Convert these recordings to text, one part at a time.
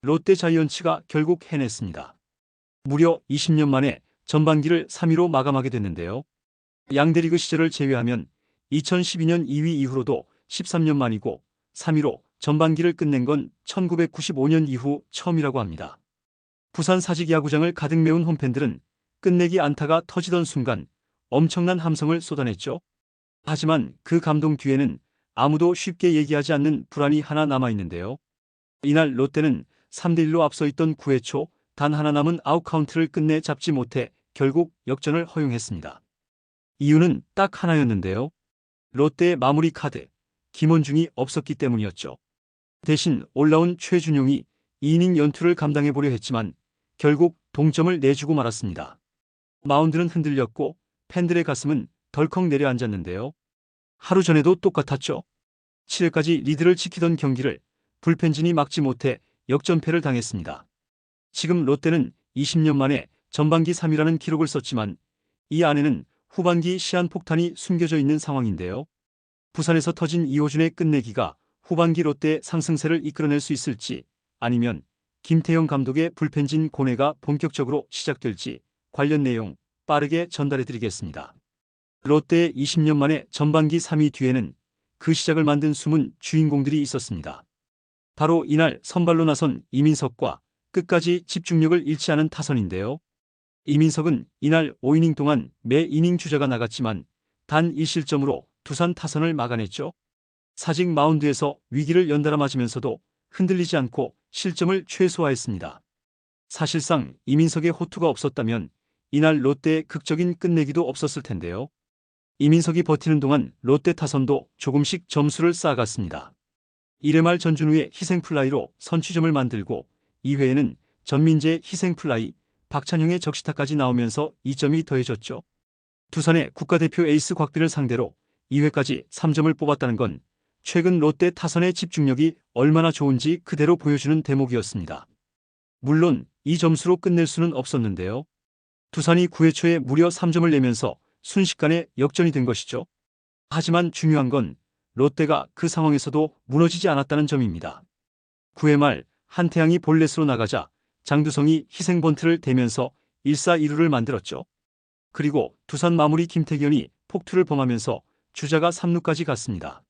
롯데 자이언츠가 결국 해냈습니다. 무려 20년 만에 전반기를 3위로 마감하게 됐는데요. 양대리그 시절을 제외하면 2012년 2위 이후로도 13년 만이고 3위로 전반기를 끝낸 건 1995년 이후 처음이라고 합니다. 부산 사직야구장을 가득 메운 홈팬들은 끝내기 안타가 터지던 순간 엄청난 함성을 쏟아냈죠. 하지만 그 감동 뒤에는 아무도 쉽게 얘기하지 않는 불안이 하나 남아있는데요. 이날 롯데는 3대1로 앞서 있던 9회 초 단 하나 남은 아웃카운트를 끝내 잡지 못해 결국 역전을 허용했습니다. 이유는 딱 하나였는데요. 롯데의 마무리 카드, 김원중이 없었기 때문이었죠. 대신 올라온 최준용이 2이닝 연투를 감당해보려 했지만 결국 동점을 내주고 말았습니다. 마운드는 흔들렸고 팬들의 가슴은 덜컥 내려앉았는데요. 하루 전에도 똑같았죠. 7회까지 리드를 지키던 경기를 불펜진이 막지 못해 역전패를 당했습니다. 지금 롯데는 20년 만에 전반기 3위라는 기록을 썼지만 이 안에는 후반기 시한폭탄이 숨겨져 있는 상황인데요. 부산에서 터진 이호준의 끝내기가 후반기 롯데의 상승세를 이끌어낼 수 있을지, 아니면 김태형 감독의 불펜진 고뇌가 본격적으로 시작될지 관련 내용 빠르게 전달해드리겠습니다. 롯데의 20년 만에 전반기 3위 뒤에는 그 시작을 만든 숨은 주인공들이 있었습니다. 바로 이날 선발로 나선 이민석과 끝까지 집중력을 잃지 않은 타선인데요. 이민석은 이날 5이닝 동안 매 이닝 주자가 나갔지만 단 1실점으로 두산 타선을 막아냈죠. 사직 마운드에서 위기를 연달아 맞으면서도 흔들리지 않고 실점을 최소화했습니다. 사실상 이민석의 호투가 없었다면 이날 롯데의 극적인 끝내기도 없었을 텐데요. 이민석이 버티는 동안 롯데 타선도 조금씩 점수를 쌓아갔습니다. 1회 말 전준우의 희생플라이로 선취점을 만들고 2회에는 전민재의 희생플라이, 박찬용의 적시타까지 나오면서 2점이 더해졌죠. 두산의 국가대표 에이스 곽빈을 상대로 2회까지 3점을 뽑았다는 건 최근 롯데 타선의 집중력이 얼마나 좋은지 그대로 보여주는 대목이었습니다. 물론 이 점수로 끝낼 수는 없었는데요. 두산이 9회 초에 무려 3점을 내면서 순식간에 역전이 된 것이죠. 하지만 중요한 건 롯데가 그 상황에서도 무너지지 않았다는 점입니다. 9회 말 한태양이 볼넷으로 나가자 장두성이 희생번트를 대면서 1사 1루를 만들었죠. 그리고 두산 마무리 김태균이 폭투를 범하면서 주자가 3루까지 갔습니다.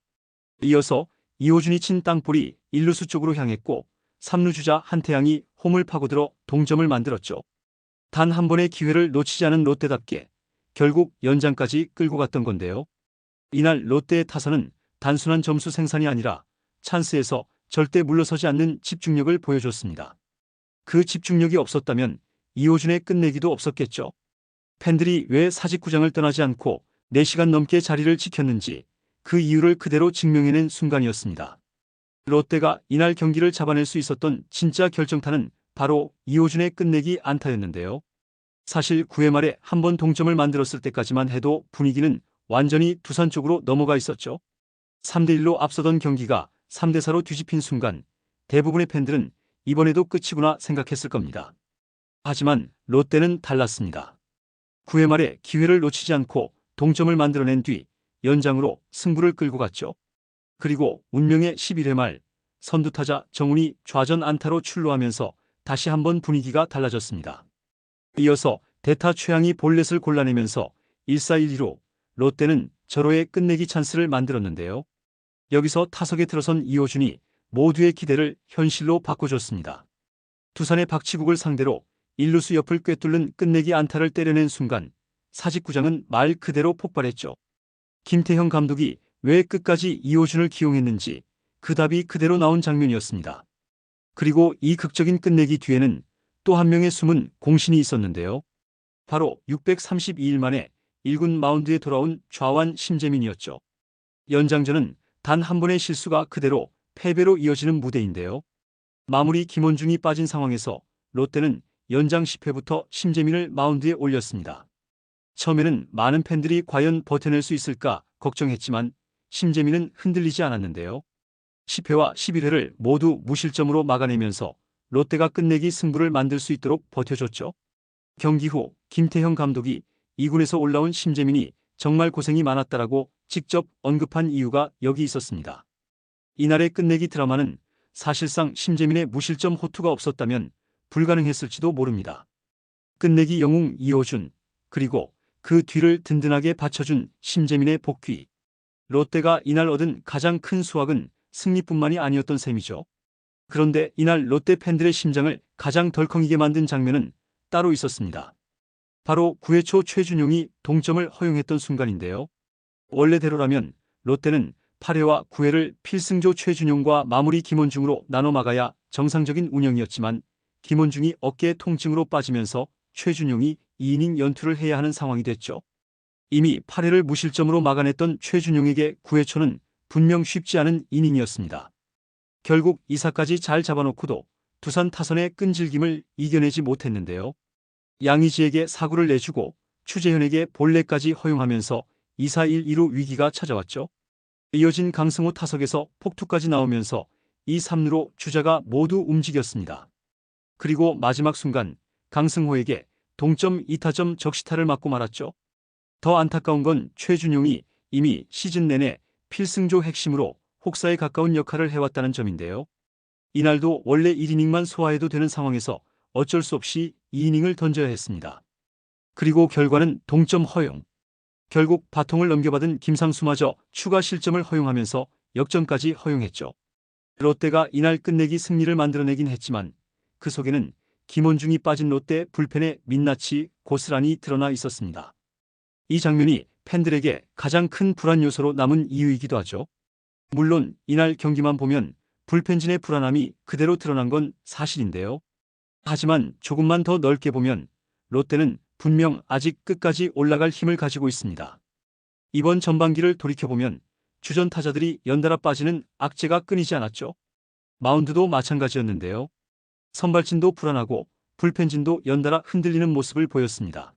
이어서 이호준이 친 땅볼이 1루수 쪽으로 향했고 3루 주자 한태양이 홈을 파고들어 동점을 만들었죠. 단 한 번의 기회를 놓치지 않은 롯데답게 결국 연장까지 끌고 갔던 건데요. 이날 롯데의 타선은 단순한 점수 생산이 아니라 찬스에서 절대 물러서지 않는 집중력을 보여줬습니다. 그 집중력이 없었다면 이호준의 끝내기도 없었겠죠. 팬들이 왜 사직구장을 떠나지 않고 4시간 넘게 자리를 지켰는지 그 이유를 그대로 증명해낸 순간이었습니다. 롯데가 이날 경기를 잡아낼 수 있었던 진짜 결정타는 바로 이호준의 끝내기 안타였는데요. 사실 9회 말에 한 번 동점을 만들었을 때까지만 해도 분위기는 완전히 두산 쪽으로 넘어가 있었죠. 3대1로 앞서던 경기가 3대4로 뒤집힌 순간 대부분의 팬들은 이번에도 끝이구나 생각했을 겁니다. 하지만 롯데는 달랐습니다. 9회 말에 기회를 놓치지 않고 동점을 만들어낸 뒤 연장으로 승부를 끌고 갔죠. 그리고 운명의 11회 말 선두타자 정훈이 좌전 안타로 출루하면서 다시 한번 분위기가 달라졌습니다. 이어서 대타 최양이 볼넷을 골라내면서 1사1루로 롯데는 절호의 끝내기 찬스를 만들었는데요. 여기서 타석에 들어선 이호준이 모두의 기대를 현실로 바꿔줬습니다. 두산의 박치국을 상대로 1루수 옆을 꿰뚫는 끝내기 안타를 때려낸 순간 사직구장은 말 그대로 폭발했죠. 김태형 감독이 왜 끝까지 이호준을 기용했는지 그 답이 그대로 나온 장면이었습니다. 그리고 이 극적인 끝내기 뒤에는 또 한 명의 숨은 공신이 있었는데요. 바로 632일 만에 1군 마운드에 돌아온 좌완 심재민이었죠. 연장전은 단 한 번의 실수가 그대로 패배로 이어지는 무대인데요. 마무리 김원중이 빠진 상황에서 롯데는 연장 10회부터 심재민을 마운드에 올렸습니다. 처음에는 많은 팬들이 과연 버텨낼 수 있을까 걱정했지만 심재민은 흔들리지 않았는데요. 10회와 11회를 모두 무실점으로 막아내면서 롯데가 끝내기 승부를 만들 수 있도록 버텨줬죠. 경기 후 김태형 감독이 2군에서 올라온 심재민이 정말 고생이 많았다라고 직접 언급한 이유가 여기 있었습니다. 이날의 끝내기 드라마는 사실상 심재민의 무실점 호투가 없었다면 불가능했을지도 모릅니다. 끝내기 영웅 이호준, 그리고 그 뒤를 든든하게 받쳐준 심재민의 복귀. 롯데가 이날 얻은 가장 큰 수확은 승리뿐만이 아니었던 셈이죠. 그런데 이날 롯데 팬들의 심장을 가장 덜컹이게 만든 장면은 따로 있었습니다. 바로 9회 초 최준용이 동점을 허용했던 순간인데요. 원래대로라면 롯데는 8회와 9회를 필승조 최준용과 마무리 김원중으로 나눠 막아야 정상적인 운영이었지만 김원중이 어깨 통증으로 빠지면서 최준용이 2이닝 연투를 해야 하는 상황이 됐죠. 이미 8회를 무실점으로 막아냈던 최준용에게 9회 초는 분명 쉽지 않은 이닝이었습니다. 결국 2사까지 잘 잡아놓고도 두산 타선의 끈질김을 이겨내지 못했는데요. 양의지에게 사구를 내주고 추재현에게 볼넷까지 허용하면서 2사 1-2로 위기가 찾아왔죠. 이어진 강승호 타석에서 폭투까지 나오면서 2, 3루로 주자가 모두 움직였습니다. 그리고 마지막 순간 강승호에게 동점 2타점 적시타를 맞고 말았죠. 더 안타까운 건 최준용이 이미 시즌 내내 필승조 핵심으로 혹사에 가까운 역할을 해왔다는 점인데요. 이날도 원래 1이닝만 소화해도 되는 상황에서 어쩔 수 없이 2이닝을 던져야 했습니다. 그리고 결과는 동점 허용. 결국 바통을 넘겨받은 김상수마저 추가 실점을 허용하면서 역전까지 허용했죠. 롯데가 이날 끝내기 승리를 만들어내긴 했지만 그 속에는 김원중이 빠진 롯데 불펜의 민낯이 고스란히 드러나 있었습니다. 이 장면이 팬들에게 가장 큰 불안 요소로 남은 이유이기도 하죠. 물론 이날 경기만 보면 불펜진의 불안함이 그대로 드러난 건 사실인데요. 하지만 조금만 더 넓게 보면 롯데는 분명 아직 끝까지 올라갈 힘을 가지고 있습니다. 이번 전반기를 돌이켜보면 주전 타자들이 연달아 빠지는 악재가 끊이지 않았죠. 마운드도 마찬가지였는데요. 선발진도 불안하고 불펜진도 연달아 흔들리는 모습을 보였습니다.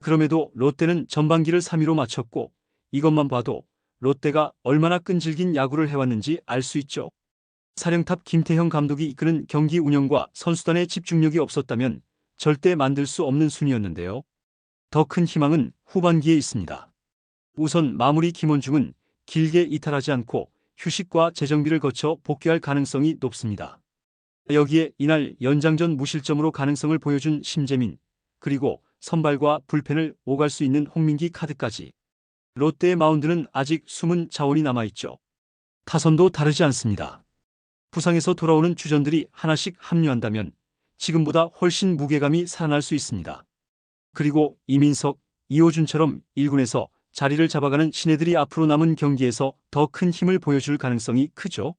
그럼에도 롯데는 전반기를 3위로 마쳤고 이것만 봐도 롯데가 얼마나 끈질긴 야구를 해왔는지 알 수 있죠. 사령탑 김태형 감독이 이끄는 경기 운영과 선수단의 집중력이 없었다면 절대 만들 수 없는 순위였는데요. 더 큰 희망은 후반기에 있습니다. 우선 마무리 김원중은 길게 이탈하지 않고 휴식과 재정비를 거쳐 복귀할 가능성이 높습니다. 여기에 이날 연장전 무실점으로 가능성을 보여준 심재민, 그리고 선발과 불펜을 오갈 수 있는 홍민기 카드까지. 롯데의 마운드는 아직 숨은 자원이 남아있죠. 타선도 다르지 않습니다. 부상에서 돌아오는 주전들이 하나씩 합류한다면 지금보다 훨씬 무게감이 살아날 수 있습니다. 그리고 이민석, 이호준처럼 1군에서 자리를 잡아가는 신예들이 앞으로 남은 경기에서 더 큰 힘을 보여줄 가능성이 크죠.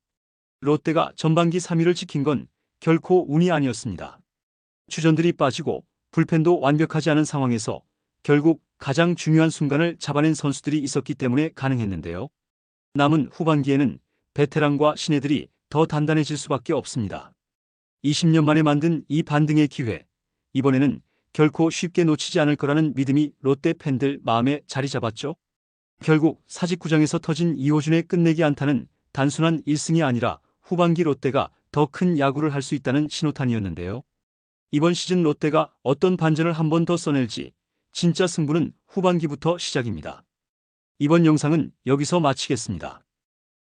롯데가 전반기 3위를 지킨 건 결코 운이 아니었습니다. 주전들이 빠지고 불펜도 완벽하지 않은 상황에서 결국 가장 중요한 순간을 잡아낸 선수들이 있었기 때문에 가능했는데요. 남은 후반기에는 베테랑과 신예들이 더 단단해질 수밖에 없습니다. 20년 만에 만든 이 반등의 기회, 이번에는 결코 쉽게 놓치지 않을 거라는 믿음이 롯데 팬들 마음에 자리 잡았죠. 결국 사직구장에서 터진 이호준의 끝내기 안타는 단순한 1승이 아니라 후반기 롯데가 더 큰 야구를 할 수 있다는 신호탄이었는데요. 이번 시즌 롯데가 어떤 반전을 한 번 더 써낼지 진짜 승부는 후반기부터 시작입니다. 이번 영상은 여기서 마치겠습니다.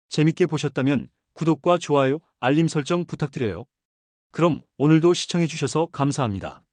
재밌게 보셨다면 구독과 좋아요, 알림 설정 부탁드려요. 그럼 오늘도 시청해주셔서 감사합니다.